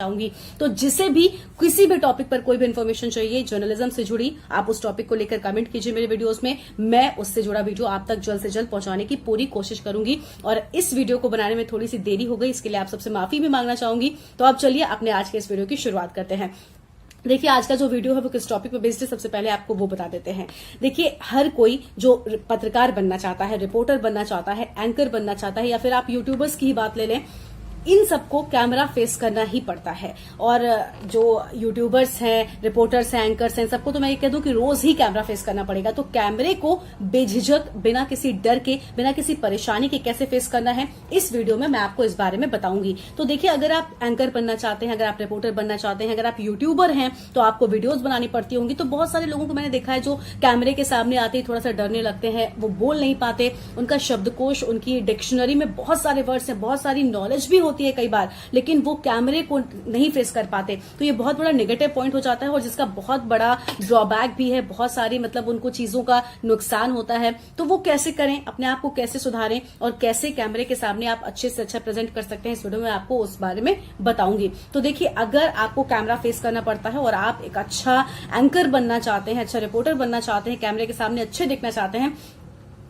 चाहूंगी। तो जिसे भी किसी भी टॉपिक पर कोई भी इन्फॉर्मेशन चाहिए जर्नलिज्म से जुड़ी, आप उस टॉपिक को लेकर कमेंट कीजिए मेरे वीडियोस में। मैं उससे जुड़ा वीडियो आप तक जल्द से जल्द पहुंचाने की पूरी कोशिश करूंगी। और इस वीडियो को बनाने में थोड़ी सी देरी हो गई, इसके लिए आप सबसे माफी भी मांगना चाहूंगी। तो अब चलिए अपने आज के इस वीडियो की शुरुआत करते हैं। देखिए, आज का जो वीडियो है वो किस टॉपिक पर बेस्ड है, सबसे पहले आपको वो बता देते हैं। देखिए, हर कोई जो पत्रकार बनना चाहता है, रिपोर्टर बनना चाहता है, एंकर बनना चाहता है, या फिर आप यूट्यूबर्स की ही बात ले लें, इन सबको कैमरा फेस करना ही पड़ता है। और जो यूट्यूबर्स हैं, रिपोर्टर्स हैं, एंकर्स हैं, सबको तो मैं ये कह दूं कि रोज ही कैमरा फेस करना पड़ेगा। तो कैमरे को बेझिझक, बिना किसी डर के, बिना किसी परेशानी के कैसे फेस करना है, इस वीडियो में मैं आपको इस बारे में बताऊंगी। तो देखिए, अगर आप एंकर बनना चाहते हैं, अगर आप रिपोर्टर बनना चाहते हैं, अगर आप यूट्यूबर हैं, तो आपको वीडियोज बनानी पड़ती होंगी। तो बहुत सारे लोगों को मैंने देखा है जो कैमरे के सामने आते ही थोड़ा सा डरने लगते हैं, वो बोल नहीं पाते, उनका शब्दकोश, उनकी डिक्शनरी में बहुत सारे वर्ड्स हैं, बहुत सारी नॉलेज भी होती है कई बार, लेकिन वो कैमरे को नहीं फेस कर पाते। तो ये बहुत बड़ा नेगेटिव पॉइंट हो जाता है और जिसका बहुत बड़ा ड्रॉबैक भी है, बहुत सारी मतलब उनको चीजों का नुकसान होता है। तो वो कैसे करें, अपने आप को कैसे सुधारें और कैसे कैमरे के सामने आप अच्छे से अच्छा प्रेजेंट कर सकते हैं, इस वीडियो में आपको उस बारे में बताऊंगी। तो देखिए, अगर आपको कैमरा फेस करना पड़ता है और आप एक अच्छा एंकर बनना चाहते हैं, अच्छा रिपोर्टर बनना चाहते हैं, कैमरे के सामने अच्छे दिखना चाहते हैं,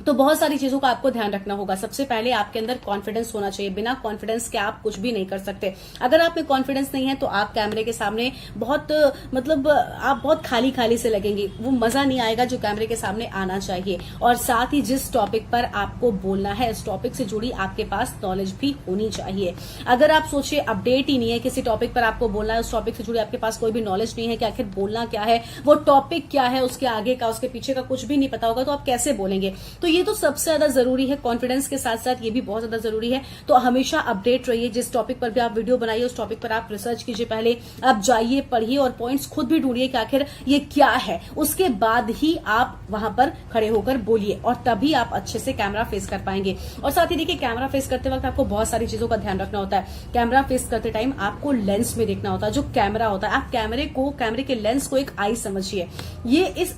तो बहुत सारी चीजों का आपको ध्यान रखना होगा। सबसे पहले आपके अंदर कॉन्फिडेंस होना चाहिए। बिना कॉन्फिडेंस के आप कुछ भी नहीं कर सकते। अगर आप में कॉन्फिडेंस नहीं है तो आप कैमरे के सामने बहुत आप बहुत खाली खाली से लगेंगे, वो मजा नहीं आएगा जो कैमरे के सामने आना चाहिए। और साथ ही जिस टॉपिक पर आपको बोलना है, इस टॉपिक से जुड़ी आपके पास नॉलेज भी होनी चाहिए। अगर आप सोचिए अपडेट ही नहीं है, किसी टॉपिक पर आपको बोलना है, उस टॉपिक से जुड़ी आपके पास कोई भी नॉलेज नहीं है कि आखिर बोलना क्या है, वो टॉपिक क्या है, उसके आगे का, उसके पीछे का कुछ भी नहीं पता होगा, तो आप कैसे बोलेंगे। तो ये तो सबसे ज्यादा जरूरी है। कॉन्फिडेंस के साथ साथ ये भी बहुत ज्यादा जरूरी है। तो हमेशा अपडेट रहिए। जिस टॉपिक पर भी आप वीडियो बनाइए, उस टॉपिक पर आप रिसर्च कीजिए, पहले आप जाइए, पढ़िए और पॉइंट्स खुद भी ढूंढिए कि आखिर ये क्या है। उसके बाद ही आप वहां पर खड़े होकर बोलिए और तभी आप अच्छे से कैमरा फेस कर पाएंगे। और साथ ही देखिए, कैमरा फेस करते वक्त आपको बहुत सारी चीजों का ध्यान रखना होता है। कैमरा फेस करते टाइम आपको लेंस में देखना होता है। जो कैमरा होता है, आप कैमरे के लेंस को एक आई समझिए।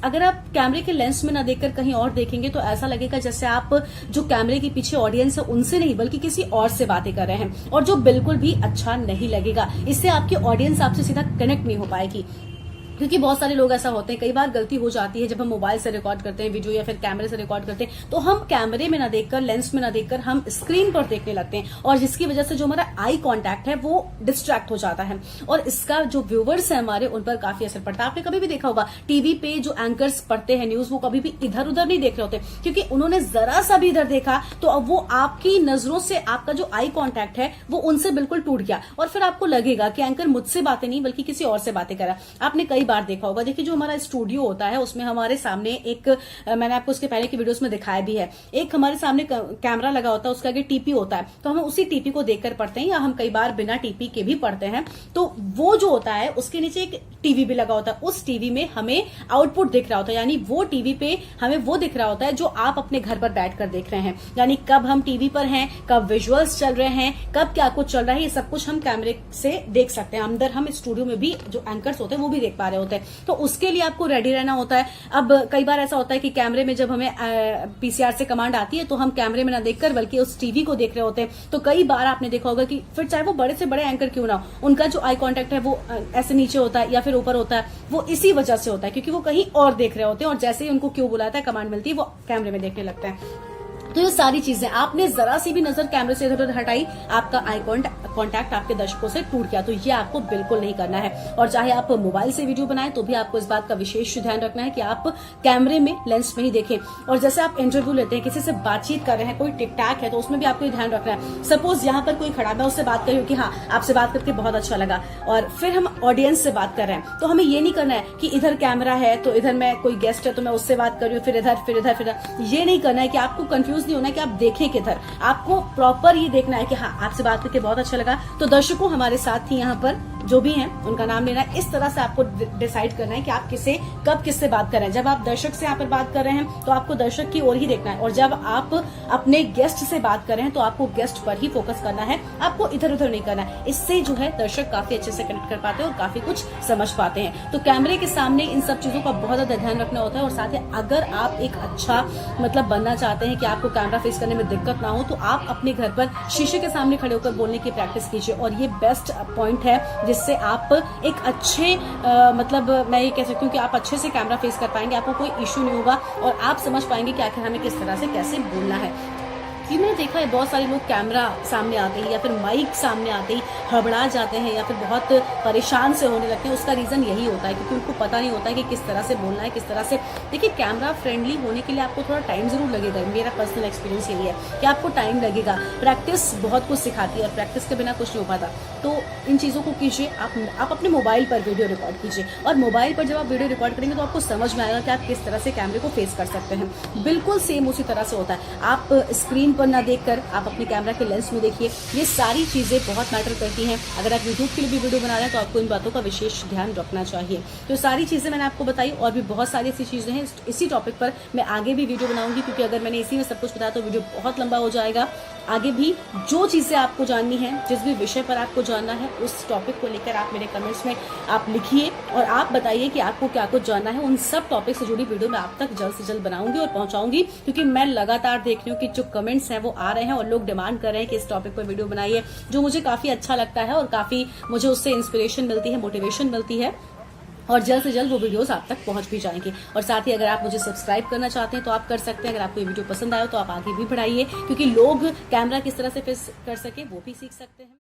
अगर आप कैमरे के लेंस में ना देखकर कहीं और देखेंगे तो ऐसा लगेगा जैसे आप जो कैमरे के पीछे ऑडियंस है उनसे नहीं बल्कि किसी और से बातें कर रहे हैं, और जो बिल्कुल भी अच्छा नहीं लगेगा। इससे आपकी ऑडियंस आपसे सीधा कनेक्ट नहीं हो पाएगी। क्योंकि बहुत सारे लोग ऐसा होते हैं, कई बार गलती हो जाती है जब हम मोबाइल से रिकॉर्ड करते हैं वीडियो या फिर कैमरे से रिकॉर्ड करते हैं, तो हम कैमरे में ना देखकर, लेंस में ना देखकर हम स्क्रीन पर देखने लगते हैं, और जिसकी वजह से जो हमारा आई कांटेक्ट है वो डिस्ट्रैक्ट हो जाता है, और इसका जो व्यूवर्स है हमारे, उन पर काफी असर पड़ता है। आपने कभी भी देखा होगा टीवी पे जो एंकर्स पढ़ते हैं न्यूज, वो कभी भी इधर उधर नहीं देख रहे होते, क्योंकि उन्होंने जरा सा भी इधर देखा तो अब वो आपकी नजरों से, आपका जो आई कॉन्टैक्ट है वो उनसे बिल्कुल टूट गया, और फिर आपको लगेगा कि एंकर मुझसे बातें नहीं बल्कि किसी और से बातें कर रहा है। आपने कई बार देखा होगा। देखिए, जो हमारा स्टूडियो होता है उसमें हमारे सामने एक, मैंने आपको उसके पहले की वीडियोस में दिखाया भी है, एक हमारे सामने कैमरा लगा होता है, उसके आगे टीपी होता है, तो हम उसी टीपी को देखकर पढ़ते हैं, या हम कई बार बिना टीपी के भी पढ़ते हैं। तो वो जो होता है उसके नीचे एक टीवी भी लगा होता है, उस टीवी में हमें आउटपुट दिख रहा होता है, यानी वो टीवी पे हमें वो दिख रहा होता है जो आप अपने घर पर बैठकर देख रहे हैं। यानी कब हम टीवी पर हैं, कब विजुअल्स चल रहे हैं, कब क्या कुछ चल रहा है, ये सब कुछ हम कैमरे से देख सकते हैं। अंदर हम स्टूडियो में भी जो एंकर्स होते हैं वो भी देख पा रहे होते हैं। तो उसके लिए आपको रेडी रहना होता है। अब कई बार ऐसा होता है कि कैमरे में जब हमें पीसीआर से कमांड आती है तो हम कैमरे में ना देखकर बल्कि उस टीवी को देख रहे होते हैं। तो कई बार आपने देखा होगा कि फिर चाहे वो बड़े से बड़े एंकर क्यों ना हो, उनका जो आई कांटेक्ट है वो ऐसे नीचे होता है या फिर ऊपर होता है, वो इसी वजह से होता है क्योंकि वो कहीं और देख रहे होते हैं, और जैसे ही उनको क्यों बुलाता है, कमांड मिलती है, वो कैमरे में देखने लगता है। तो ये सारी चीजें, आपने जरा सी भी नजर कैमरे से इधर उधर हटाई, आपका आई कांटेक्ट आपके दर्शकों से टूट गया। तो ये आपको बिल्कुल नहीं करना है। और चाहे आप मोबाइल से वीडियो बनाएं तो भी आपको इस बात का विशेष ध्यान रखना है कि आप कैमरे में, लेंस में ही देखें। और जैसे आप इंटरव्यू लेते हैं, किसी से बातचीत कर रहे हैं, कोई टिक टैक है, तो उसमें भी आपको ध्यान रखना है। सपोज यहाँ पर कोई खड़ा, मैं उससे बात कर रही हूँ कि हाँ आपसे बात करके बहुत अच्छा लगा, और फिर हम ऑडियंस से बात कर रहे हैं, तो हमें ये नहीं करना है कि इधर कैमरा है तो इधर मैं, कोई गेस्ट है तो मैं उससे बात कर रही हूँ, फिर इधर। ये नहीं करना है कि आपको कंफ्यूज नहीं होना है कि आप देखें किधर। आपको प्रॉपर ये देखना है कि हाँ आपसे बात करके बहुत अच्छा लगा, तो दर्शकों हमारे साथ ही यहाँ पर जो भी हैं उनका नाम लेना है। इस तरह से आपको डिसाइड करना है कि आप किससे बात कर रहे हैं। जब आप दर्शक से यहाँ पर बात कर रहे हैं तो आपको दर्शक की ओर ही देखना है, और जब आप अपने गेस्ट से बात कर रहे हैं तो आपको गेस्ट पर ही फोकस करना है, आपको इधर उधर नहीं करना है। इससे जो है दर्शक काफी अच्छे से कनेक्ट कर पाते हैं और काफी कुछ समझ पाते हैं। तो कैमरे के सामने इन सब चीजों का बहुत ज्यादा ध्यान रखना होता है। और साथ ही अगर आप एक अच्छा मतलब बनना चाहते हैं कि आपको कैमरा फेस करने में दिक्कत ना हो, तो आप अपने घर पर शीशे के सामने खड़े होकर बोलने की प्रैक्टिस कीजिए। और ये बेस्ट पॉइंट है जिससे जिससे आप एक अच्छे मतलब मैं ये कह सकती हूँ कि आप अच्छे से कैमरा फेस कर पाएंगे, आपको कोई इश्यू नहीं होगा और आप समझ पाएंगे कि आखिर हमें किस तरह से कैसे बोलना है। कि मैंने देखा है बहुत सारे लोग कैमरा सामने आते ही या फिर माइक सामने आते ही हड़बड़ा जाते हैं या फिर बहुत परेशान से होने लगते हैं। उसका रीजन यही होता है क्योंकि उनको पता नहीं होता है कि किस तरह से बोलना है, किस तरह से। देखिए, कैमरा फ्रेंडली होने के लिए आपको थोड़ा टाइम जरूर लगेगा। मेरा पर्सनल एक्सपीरियंस यही है कि आपको टाइम लगेगा। प्रैक्टिस बहुत कुछ सिखाती है और प्रैक्टिस के बिना कुछ नहीं हो पाता। तो इन चीज़ों को कीजिए। आप अपने मोबाइल पर वीडियो रिकॉर्ड कीजिए और मोबाइल पर जब आप वीडियो रिकॉर्ड करेंगे तो आपको समझ में आएगा कि आप किस तरह से कैमरे को फेस कर सकते हैं। बिल्कुल सेम उसी तरह से होता है। आप स्क्रीन पर ना देखकर आप अपने कैमरा के लेंस में देखिए। ये सारी चीजें बहुत मैटर करती हैं। अगर आप यूट्यूब के लिए भी वीडियो बना रहे हैं तो आपको इन बातों का विशेष ध्यान रखना चाहिए। तो सारी चीजें मैंने आपको बताई और भी बहुत सारी ऐसी चीजें हैं। इसी टॉपिक पर मैं आगे भी वीडियो बनाऊंगी क्योंकि अगर मैंने इसी में सब कुछ बताया तो वीडियो बहुत लंबा हो जाएगा। आगे भी जो चीजें आपको जाननी है, जिस भी विषय पर आपको जानना है, उस टॉपिक को लेकर आप मेरे कमेंट्स में आप लिखिए और आप बताइए कि आपको क्या कुछ जानना है। उन सब टॉपिक से जुड़ी वीडियो मैं आप तक जल्द से जल्द बनाऊंगी और पहुंचाऊंगी क्योंकि मैं लगातार देख रही हूँ कि जो कमेंट्स हैं वो आ रहे हैं और लोग डिमांड कर रहे हैं कि इस टॉपिक पर वीडियो बनाइए, जो मुझे काफी अच्छा लगता है और काफी मुझे उससे इंस्पिरेशन मिलती है, मोटिवेशन मिलती है और जल्द से जल्द वो वीडियोस आप तक पहुंच भी जाएंगे। और साथ ही अगर आप मुझे सब्सक्राइब करना चाहते हैं तो आप कर सकते हैं। अगर आपको ये वीडियो पसंद आया तो आप आगे भी बढ़ाइए क्योंकि लोग कैमरा किस तरह से फेस कर सके वो भी सीख सकते हैं।